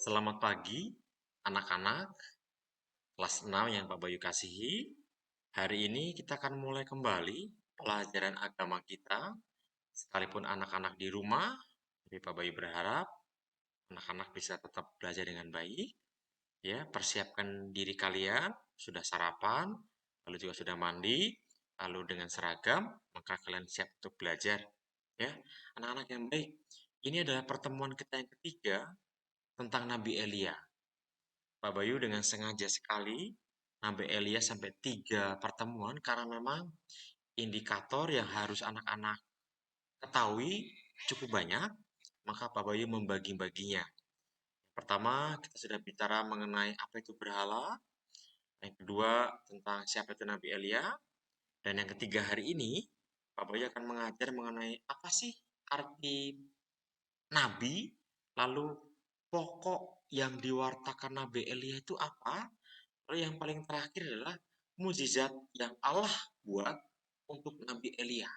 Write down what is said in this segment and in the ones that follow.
Selamat pagi, anak-anak kelas 6 yang Pak Bayu kasihi. Hari ini kita akan mulai kembali pelajaran agama kita. Sekalipun anak-anak di rumah, tapi Pak Bayu berharap anak-anak bisa tetap belajar dengan baik. Ya, persiapkan diri kalian, sudah sarapan, lalu juga sudah mandi, lalu dengan seragam, maka kalian siap untuk belajar. Ya, anak-anak yang baik. Ini adalah pertemuan kita yang ketiga tentang Nabi Elia. Pak Bayu dengan sengaja sekali ngambil Elia sampai 3 pertemuan karena memang indikator yang harus anak-anak ketahui cukup banyak, maka Pak Bayu membagi-baginya. Pertama, kita sudah bicara mengenai apa itu berhala, yang kedua tentang siapa itu Nabi Elia, dan yang ketiga hari ini Pak Bayu akan mengajar mengenai apa sih arti nabi, lalu pokok yang diwartakan Nabi Elia itu apa. Lalu yang paling terakhir adalah mukjizat yang Allah buat untuk Nabi Elia.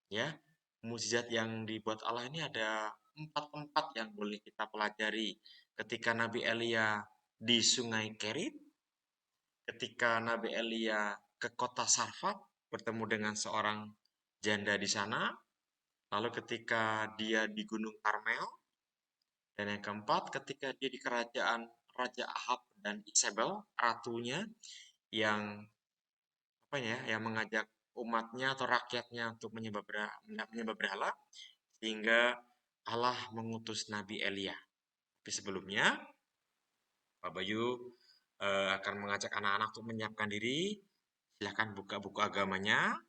Ya, mukjizat yang dibuat Allah ini ada 4 tempat yang boleh kita pelajari. Ketika Nabi Elia di Sungai Kerit, ketika Nabi Elia ke kota Sarfat bertemu dengan seorang janda di sana, lalu ketika dia di Gunung Karmel, dan yang keempat ketika dia di kerajaan Raja Ahab dan Isabel, ratunya yang yang mengajak umatnya atau rakyatnya untuk menyembah berhala sehingga Allah mengutus Nabi Elia. Tapi sebelumnya Pak Bayu akan mengajak anak-anak untuk menyiapkan diri. Silahkan buka buku agamanya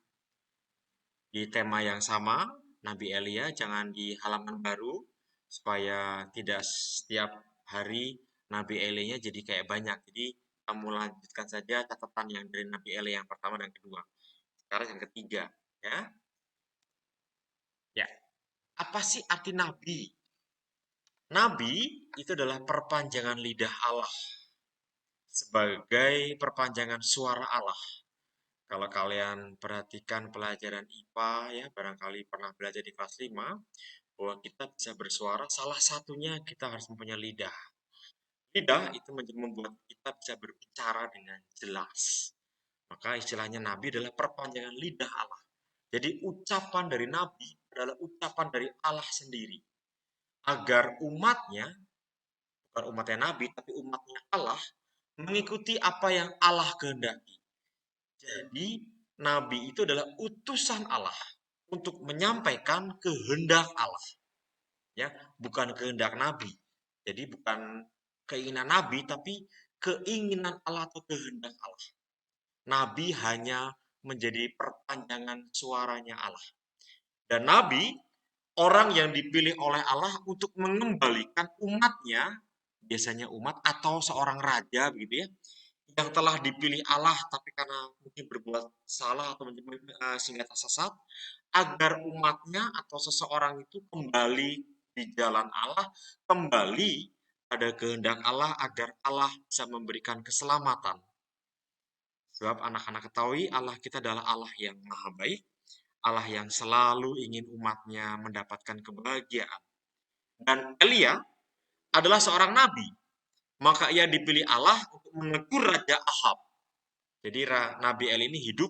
di tema yang sama, Nabi Elia, jangan di halaman baru supaya tidak setiap hari Nabi Elia jadi kayak banyak. Jadi kamu lanjutkan saja catatan yang dari Nabi Elia yang pertama dan kedua. Sekarang yang ketiga, ya. Ya, apa sih arti nabi? Nabi itu adalah perpanjangan lidah Allah sebagai perpanjangan suara Allah. Kalau kalian perhatikan pelajaran IPA ya, barangkali pernah belajar di kelas 5 bahwa kita bisa bersuara, salah satunya kita harus mempunyai lidah. Lidah itu membuat kita bisa berbicara dengan jelas. Maka istilahnya nabi adalah perpanjangan lidah Allah. Jadi ucapan dari nabi adalah ucapan dari Allah sendiri. Agar umatnya, bukan umatnya nabi, tapi umatnya Allah, mengikuti apa yang Allah kehendaki. Jadi, nabi itu adalah utusan Allah untuk menyampaikan kehendak Allah. Ya, bukan kehendak nabi. Jadi bukan keinginan nabi, tapi keinginan Allah atau kehendak Allah. Nabi hanya menjadi perpanjangan suaranya Allah. Dan nabi orang yang dipilih oleh Allah untuk mengembalikan umatnya, biasanya umat atau seorang raja begitu ya, yang telah dipilih Allah tapi karena mungkin berbuat salah atau sehingga tersesat, agar umatnya atau seseorang itu kembali di jalan Allah, kembali pada kehendak Allah agar Allah bisa memberikan keselamatan. Sebab anak-anak ketahui Allah kita adalah Allah yang maha baik, Allah yang selalu ingin umatnya mendapatkan kebahagiaan. Dan Elia adalah seorang nabi, maka ia dipilih Allah untuk menegur Raja Ahab. Jadi Nabi Eli ini hidup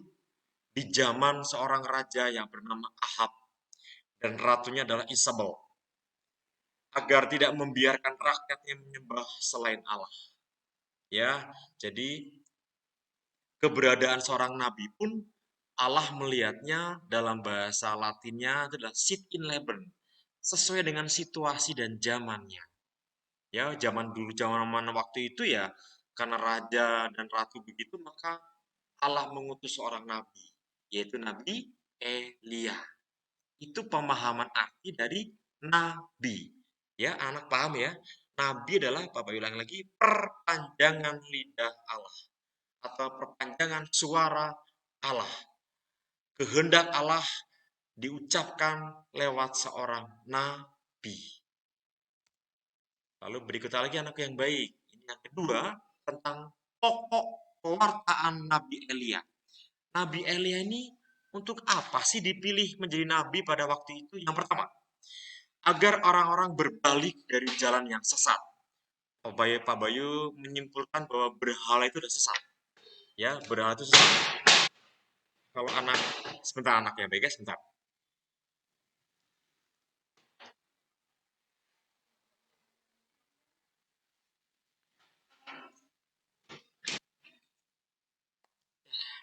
di zaman seorang raja yang bernama Ahab dan ratunya adalah Isabel, agar tidak membiarkan rakyatnya menyembah selain Allah. Ya, jadi keberadaan seorang nabi pun Allah melihatnya dalam bahasa Latinnya itu adalah sit in leben, sesuai dengan situasi dan zamannya. Ya, zaman dulu, zaman waktu itu ya, karena raja dan ratu begitu, maka Allah mengutus seorang nabi, yaitu Nabi Elia. Itu pemahaman arti dari nabi. Ya, anak paham ya? Nabi adalah, Bapak ulang lagi, perpanjangan lidah Allah atau perpanjangan suara Allah. Kehendak Allah diucapkan lewat seorang nabi. Lalu berikutnya lagi anak yang baik. Ini yang kedua tentang pokok pewartaan Nabi Elia. Nabi Elia ini untuk apa sih dipilih menjadi nabi pada waktu itu? Yang pertama, agar orang-orang berbalik dari jalan yang sesat. Pak Bayu menyimpulkan bahwa berhala itu udah sesat. Ya, berhala itu sesat. Kalau anak, sebentar anaknya, baik ya, sebentar.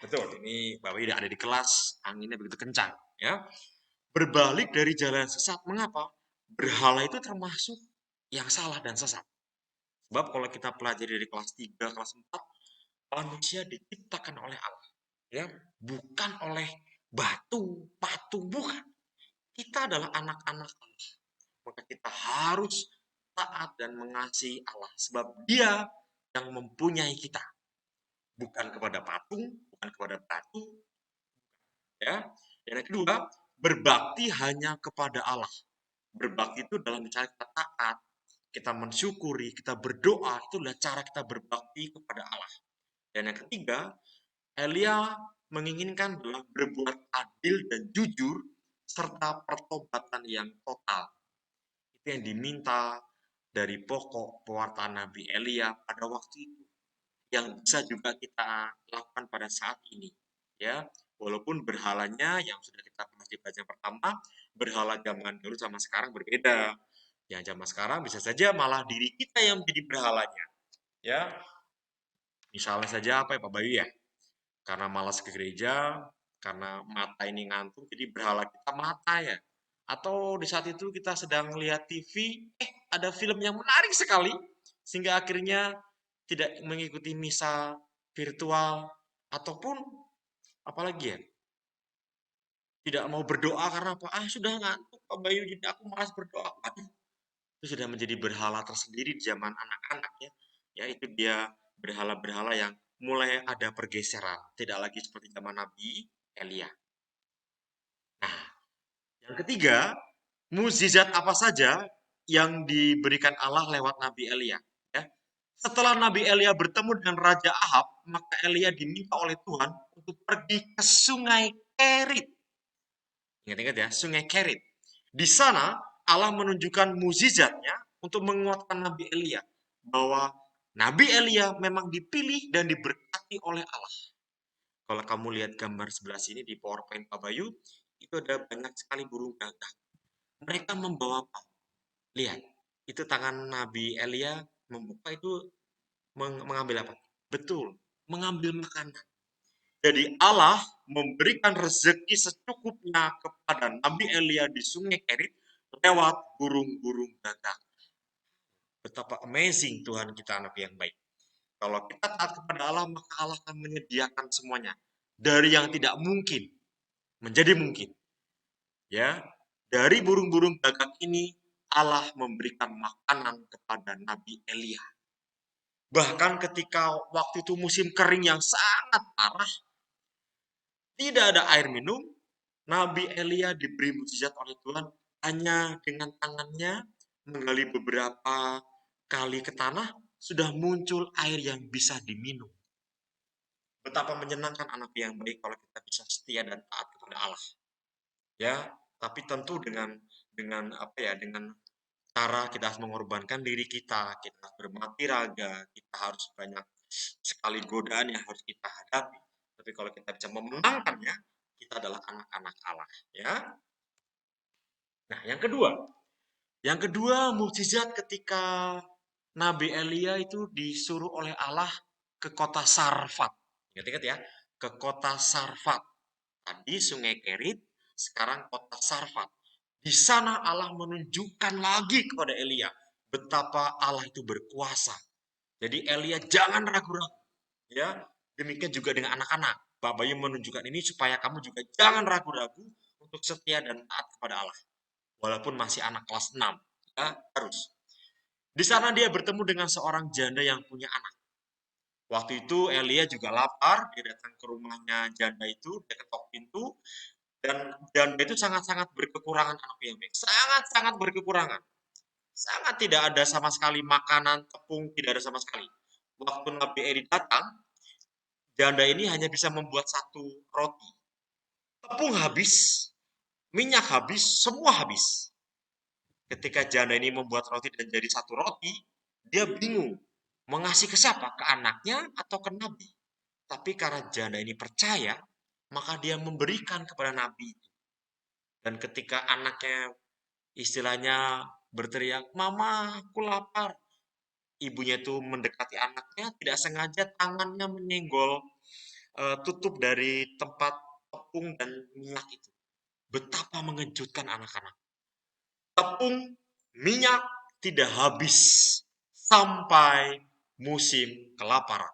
Betul, ini Bapak tidak ada di kelas, anginnya begitu kencang. Ya, berbalik dari jalan sesat. Mengapa? Berhala itu termasuk yang salah dan sesat. Sebab kalau kita pelajari dari kelas 3, kelas 4, manusia diciptakan oleh Allah. Ya, bukan oleh batu, patung, bukan. Kita adalah anak-anak Allah. Maka kita harus taat dan mengasihi Allah. Sebab dia yang mempunyai kita. Bukan kepada patung, bukan kepada batu, ya. Dan yang kedua, berbakti hanya kepada Allah. Berbakti itu dalam cara kita taat, kita mensyukuri, kita berdoa, itu adalah cara kita berbakti kepada Allah. Dan yang ketiga, Elia menginginkan adalah berbuat adil dan jujur serta pertobatan yang total. Itu yang diminta dari pokok pewartaan Nabi Elia pada waktu itu, yang bisa juga kita lakukan pada saat ini. Ya, walaupun berhalanya yang sudah kita pernah baca pertama, berhala zaman dulu sama sekarang berbeda. Yang zaman sekarang bisa saja malah diri kita yang menjadi berhalanya. Ya, misalnya saja apa ya Pak Bayu ya? Karena malas ke gereja, karena mata ini ngantuk, jadi berhala kita mata ya. Atau di saat itu kita sedang lihat TV, ada film yang menarik sekali, sehingga akhirnya tidak mengikuti misa virtual, ataupun apalagi ya, tidak mau berdoa karena apa? Ah sudah ngantuk Pak Bayu, jadi aku malas berdoa. Aduh, itu sudah menjadi berhala tersendiri di zaman anak-anak ya. Ya itu dia berhala-berhala yang mulai ada pergeseran, tidak lagi seperti zaman Nabi Elia. Nah, yang ketiga, mukjizat apa saja yang diberikan Allah lewat Nabi Elia. Ya. Setelah Nabi Elia bertemu dengan Raja Ahab, maka Elia diminta oleh Tuhan untuk pergi ke Sungai Kerit. Ingat-ingat ya, Sungai Kerit. Di sana Allah menunjukkan mukjizatnya untuk menguatkan Nabi Elia bahwa Nabi Elia memang dipilih dan diberkati oleh Allah. Kalau kamu lihat gambar sebelah sini di PowerPoint Pak Bayu, itu ada banyak sekali burung gagak. Mereka membawa apa? Lihat, itu tangan Nabi Elia membuka itu mengambil apa? Betul, mengambil makanan. Jadi Allah memberikan rezeki secukupnya kepada Nabi Elia di Sungai Kerit lewat burung-burung gagak. Betapa amazing Tuhan kita anak yang baik. Kalau kita taat kepada Allah, maka Allah akan menyediakan semuanya. Dari yang tidak mungkin menjadi mungkin. Ya, dari burung-burung gagak ini Allah memberikan makanan kepada Nabi Elia. Bahkan ketika waktu itu musim kering yang sangat parah, tidak ada air minum, Nabi Elia diberi mukjizat oleh Tuhan hanya dengan tangannya menggali beberapa kali ke tanah, sudah muncul air yang bisa diminum. Betapa menyenangkan anak yang baik kalau kita bisa setia dan taat kepada Allah. Ya, tapi tentu dengan apa ya, dengan cara kita harus mengorbankan diri kita, kita harus bermati raga, kita harus banyak sekali godaan yang harus kita hadapi. Tapi kalau kita bisa memenangkannya, kita adalah anak-anak Allah. Ya. Nah, yang kedua mukjizat ketika Nabi Elia itu disuruh oleh Allah ke kota Sarfat. Ingat-ingat ya, ke kota Sarfat. Tadi Sungai Kerit, sekarang kota Sarfat. Di sana Allah menunjukkan lagi kepada Elia betapa Allah itu berkuasa. Jadi Elia jangan ragu-ragu. Ya, demikian juga dengan anak-anak. Pak Bayu menunjukkan ini supaya kamu juga jangan ragu-ragu untuk setia dan taat kepada Allah. Walaupun masih anak kelas 6. Ya, harus. Di sana dia bertemu dengan seorang janda yang punya anak. Waktu itu Elia juga lapar, dia datang ke rumahnya janda itu, dia ketok pintu, dan janda itu sangat-sangat berkekurangan anak yang baik. Sangat-sangat berkekurangan. Sangat tidak ada sama sekali makanan, tepung, tidak ada sama sekali. Waktu Nabi Eli datang, janda ini hanya bisa membuat satu roti. Tepung habis, minyak habis, semua habis. Ketika janda ini membuat roti dan jadi satu roti, Dia bingung, mengasih ke siapa? Ke anaknya atau ke nabi? Tapi karena janda ini percaya, maka dia memberikan kepada nabi itu. Dan ketika anaknya istilahnya berteriak, "Mama, aku lapar." Ibunya itu mendekati anaknya, tidak sengaja tangannya menyenggol tutup dari tempat tepung dan minyak itu. Betapa mengejutkan anak-anak. Tepung, minyak tidak habis sampai musim kelaparan.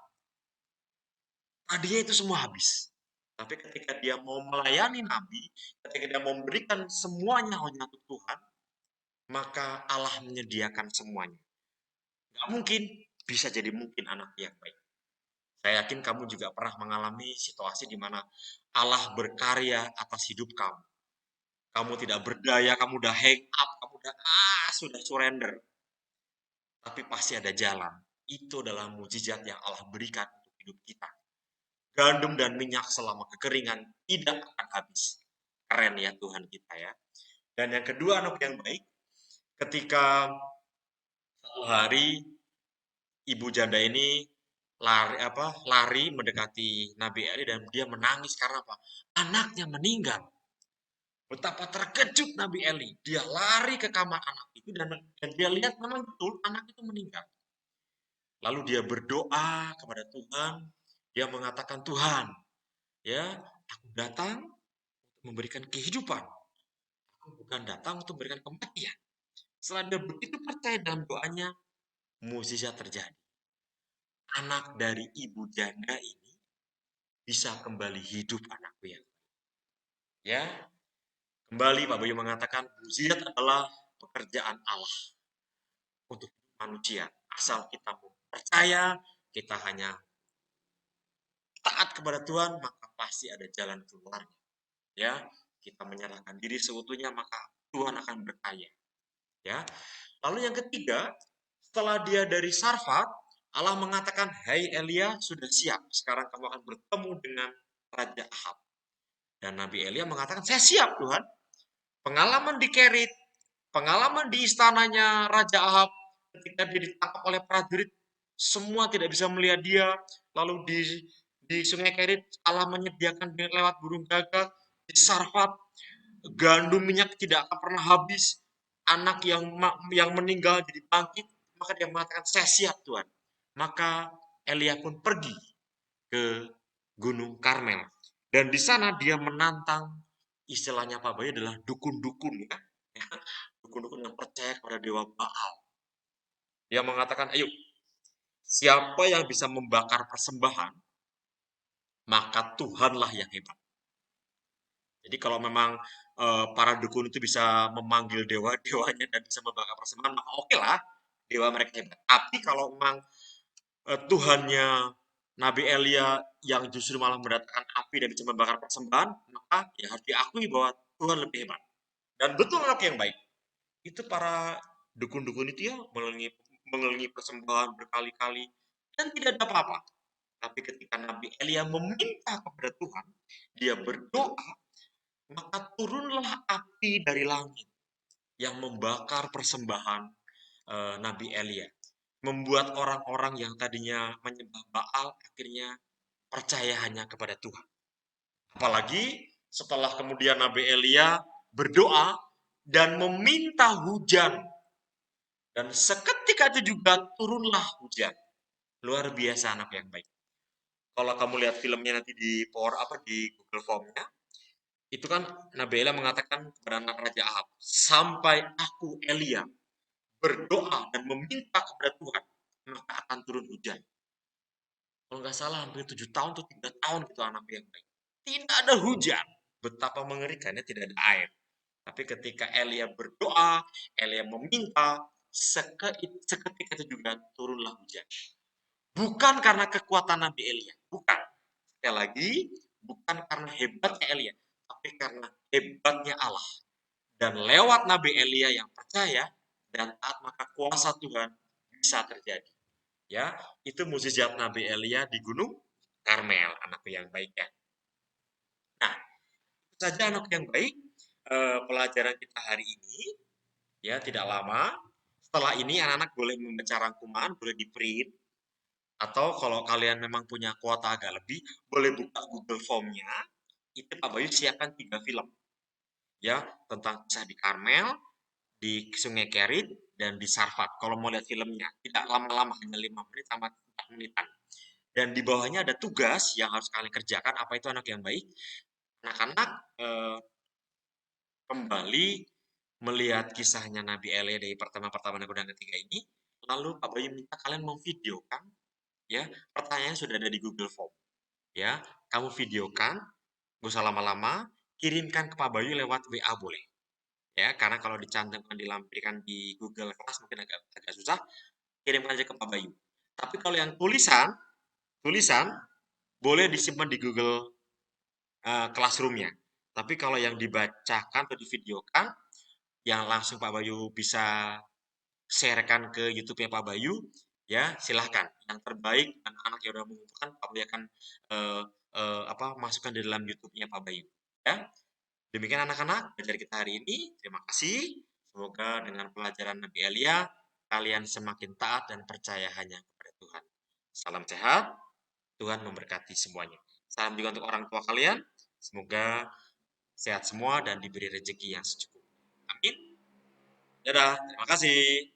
Tadinya itu semua habis. Tapi ketika dia mau melayani Nabi, ketika dia mau memberikan semuanya hanya untuk Tuhan, maka Allah menyediakan semuanya. Gak mungkin, bisa jadi mungkin anak yang baik. Saya yakin kamu juga pernah mengalami situasi di mana Allah berkarya atas hidup kamu. Kamu tidak berdaya, kamu udah hang up, kamu udah sudah surrender. Tapi pasti ada jalan. Itu adalah mujizat yang Allah berikan untuk hidup kita. Gandum dan minyak selama kekeringan tidak akan habis. Keren ya Tuhan kita ya. Dan yang kedua anak yang baik, ketika satu hari ibu janda ini lari mendekati Nabi Eli dan dia menangis karena apa? Anaknya meninggal. Betapa terkejut Nabi Eli. Dia lari ke kamar anak itu dan dia lihat memang betul anak itu meninggal. Lalu dia berdoa kepada Tuhan. Dia mengatakan, Tuhan, ya, aku datang untuk memberikan kehidupan. Aku bukan datang untuk memberikan kematian. Setelah dia begitu percaya dalam doanya, mukjizat terjadi. Anak dari ibu janda ini bisa kembali hidup anakku ya. Kembali Pak Bayu mengatakan mukjizat adalah pekerjaan Allah untuk manusia. Asal kita percaya, kita hanya taat kepada Tuhan, maka pasti ada jalan keluarnya. Ya, kita menyerahkan diri seutuhnya, maka Tuhan akan berkaya. Ya. Lalu yang ketiga, setelah dia dari Sarfat, Allah mengatakan, "Hai Elia, sudah siap. Sekarang kamu akan bertemu dengan Raja Ahab." Dan Nabi Elia mengatakan, "Saya siap, Tuhan." Pengalaman di Kerit, pengalaman di istananya Raja Ahab ketika dia ditangkap oleh prajurit, semua tidak bisa melihat dia. Lalu di Sungai Kerit Allah menyediakan lewat burung gagak, di Sarfat gandum minyak tidak akan pernah habis. Anak yang meninggal jadi bangkit, maka dia mengatakan saya siap Tuhan. Maka Elia pun pergi ke Gunung Karmel dan di sana dia menantang istilahnya Pak Bayu adalah dukun-dukun ya. Dukun-dukun yang percaya kepada dewa Baal. Dia mengatakan, ayo siapa yang bisa membakar persembahan, maka Tuhanlah yang hebat. Jadi kalau memang para dukun itu bisa memanggil dewa-dewanya dan bisa membakar persembahan, maka oke lah, dewa mereka hebat. Tapi kalau memang Tuhannya Nabi Elia yang justru malah mendatangkan api dan bisa membakar persembahan, maka ya harus diakui bahwa Tuhan lebih hebat. Dan betul anak yang baik. Itu para dukun-dukun itu ya mengelilingi persembahan berkali-kali dan tidak ada apa-apa. Tapi ketika Nabi Elia meminta kepada Tuhan, dia berdoa, maka turunlah api dari langit yang membakar persembahan Nabi Elia. Membuat orang-orang yang tadinya menyembah Baal akhirnya percaya hanya kepada Tuhan. Apalagi setelah kemudian Nabi Elia berdoa dan meminta hujan. Dan seketika itu juga turunlah hujan. Luar biasa anak yang baik. Kalau kamu lihat filmnya nanti di Google Form-nya, itu kan Nabi Elia mengatakan kepada anak Raja Ahab, sampai aku Elia berdoa dan meminta kepada Tuhan, maka akan turun hujan. Kalau nggak salah hampir 7 tahun atau 3 tahun gitu anak yang baik. Tidak ada hujan. Betapa mengerikannya tidak ada air. Tapi ketika Elia berdoa, Elia meminta, seketika itu juga turunlah hujan. Bukan karena kekuatan Nabi Elia. Bukan. Sekali lagi, bukan karena hebatnya Elia. Tapi karena hebatnya Allah. Dan lewat Nabi Elia yang percaya dan taat, maka kuasa Tuhan bisa terjadi. Ya, itu mukjizat Nabi Elia di Gunung Karmel, anakku yang baik ya. Nah, itu saja anak yang baik pelajaran kita hari ini. Ya, tidak lama. Setelah ini anak-anak boleh membaca rangkuman, boleh di-print, atau kalau kalian memang punya kuota agak lebih, boleh buka Google Form-nya. Itu Pak Bayu siapkan 3 film ya, tentang kisah di Karmel, di Sungai Kerit, dan di Sarfat. Kalau mau lihat filmnya, tidak lama-lama, hanya 5 menit sama 4 menitan. Dan di bawahnya ada tugas yang harus kalian kerjakan. Apa itu anak yang baik? Anak-anak kembali melihat kisahnya Nabi Elia dari pertama-pertama dan ketiga ini. Lalu Pak Bayu minta kalian memvideokan, ya, pertanyaan sudah ada di Google Form. Ya, kamu videokan, gak usah lama-lama, kirimkan ke Pak Bayu lewat WA boleh. Ya, karena kalau dicantumkan dilampirkan di Google Kelas mungkin agak susah, kirimkan aja ke Pak Bayu. Tapi kalau yang tulisan boleh disimpan di Google Classroom-nya. Tapi kalau yang dibacakan atau divideokan, yang langsung Pak Bayu bisa sharekan ke YouTube-nya Pak Bayu, ya silahkan. Yang terbaik anak-anak yang udah mengumpulkan, Pak Bayu akan eh, masukkan di dalam YouTube-nya Pak Bayu. Ya, demikian anak-anak belajar kita hari ini. Terima kasih. Semoga dengan pelajaran Nabi Elia, kalian semakin taat dan percaya hanya kepada Tuhan. Salam sehat, Tuhan memberkati semuanya. Salam juga untuk orang tua kalian. Semoga sehat semua dan diberi rezeki yang secukupnya. Amin. Dadah, terima kasih.